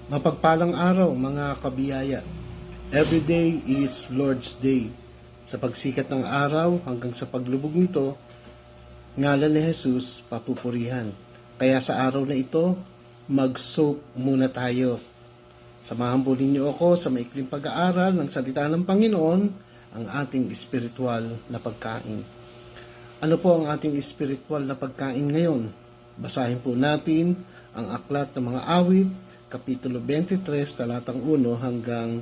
Mapagpalang araw mga kabiyaya. Every day is Lord's Day. Sa pagsikat ng araw hanggang sa paglubog nito, ngalan ni Jesus papupurihan. Kaya sa araw na ito, mag-soak muna tayo. Samahan po ninyo ako sa maikling pag-aaral ng salita ng Panginoon, ang ating espiritual na pagkain. Ano po ang ating espiritual na pagkain ngayon? Basahin po natin ang aklat ng mga awit, Kapitulo 23, talatang 1 hanggang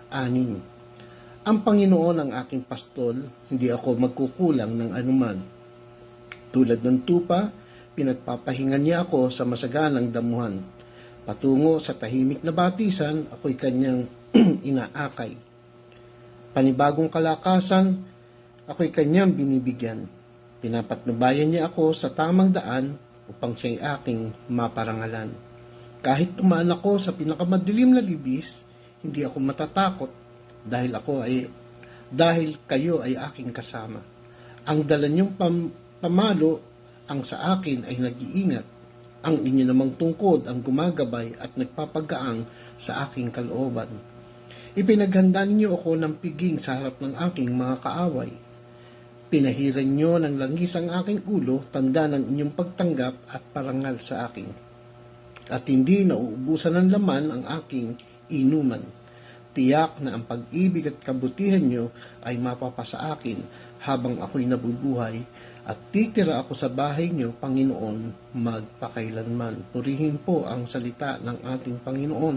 6. Ang Panginoon ang aking pastol, hindi ako magkukulang ng anuman. Tulad ng tupa, pinagpapahingan niya ako sa masaganang damuhan. Patungo sa tahimik na batisan, ako'y kanyang inaakay. Panibagong kalakasan, ako'y kanyang binibigyan. Pinapatnubayan niya ako sa tamang daan upang siya'y aking maparangalan. Kahit tumaan ako sa pinakamadilim na libis, hindi ako matatakot dahil kayo ay aking kasama. Ang dala niyong pamalo ang sa akin ay nag-iingat. Ang inyo namang tungkod ang gumagabay at nagpapagaang sa aking kalooban. Ipinaghanda niyo ako ng piging sa harap ng aking mga kaaway. Pinahiran niyo ng langis ang aking ulo, tanda ng inyong pagtanggap at parangal sa akin. At hindi nauubusan ng laman ang aking inuman. Tiyak na ang pag-ibig at kabutihan niyo ay mapapasa akin habang ako'y nabubuhay at titira ako sa bahay niyo, Panginoon, magpakailanman. Purihin po ang salita ng ating Panginoon.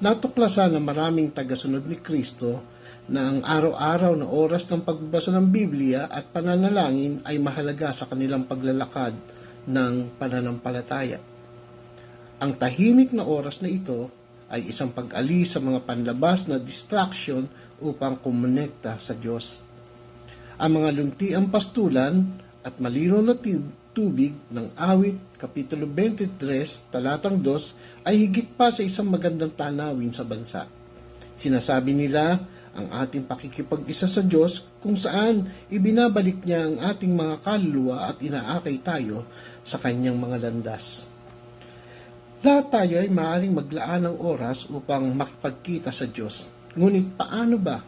Natuklasan ng maraming tagasunod ni Kristo na ang araw-araw na oras ng pagbabasa ng Biblia at pananalangin ay mahalaga sa kanilang paglalakad ng pananampalataya. Ang tahimik na oras na ito ay isang pag-alis sa mga panlabas na distraction upang kumonekta sa Diyos. Ang mga luntiang pastulan at malinaw na tubig ng awit, Kapitulo 23, talatang 2, ay higit pa sa isang magandang tanawin sa bansa. Sinasabi nila ang ating pakikipag-isa sa Diyos kung saan ibinabalik niya ang ating mga kaluluwa at inaakay tayo sa kanyang mga landas. Lahat tayo ay maaaring maglaan ng oras upang makipagkita sa Diyos. Ngunit paano ba?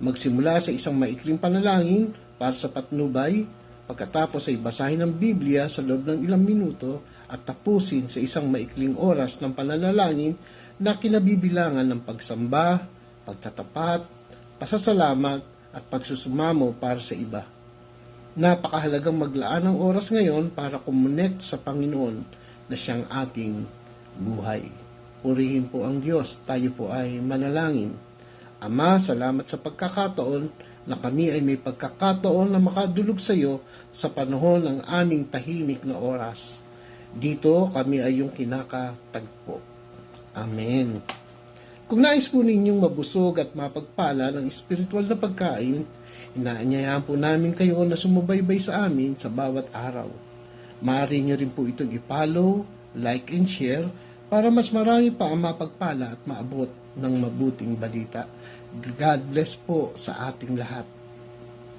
Magsimula sa isang maikling panalangin para sa patnubay, pagkatapos ay basahin ang Biblia sa loob ng ilang minuto at tapusin sa isang maikling oras ng pananalangin na kinabibilangan ng pagsamba, pagtatapat, pasasalamat at pagsusumamo para sa iba. Napakahalagang maglaan ng oras ngayon para kumonekt sa Panginoon na siyang ating buhay. Purihin po ang Diyos, tayo po ay manalangin. Ama, salamat sa pagkakataon na kami ay may pagkakataon na makadulog sa iyo sa panahon ng aming tahimik na oras. Dito kami ay yung kinakatagpo. Amen. Kung nais po ninyong mabusog at mapagpala ng espiritual na pagkain, inaanyayahan po namin kayo na sumubaybay sa amin sa bawat araw. Maaari nyo rin po itong i-follow, like and share para mas marami pa ang mapagpala at maabot ng mabuting balita. God bless po sa ating lahat.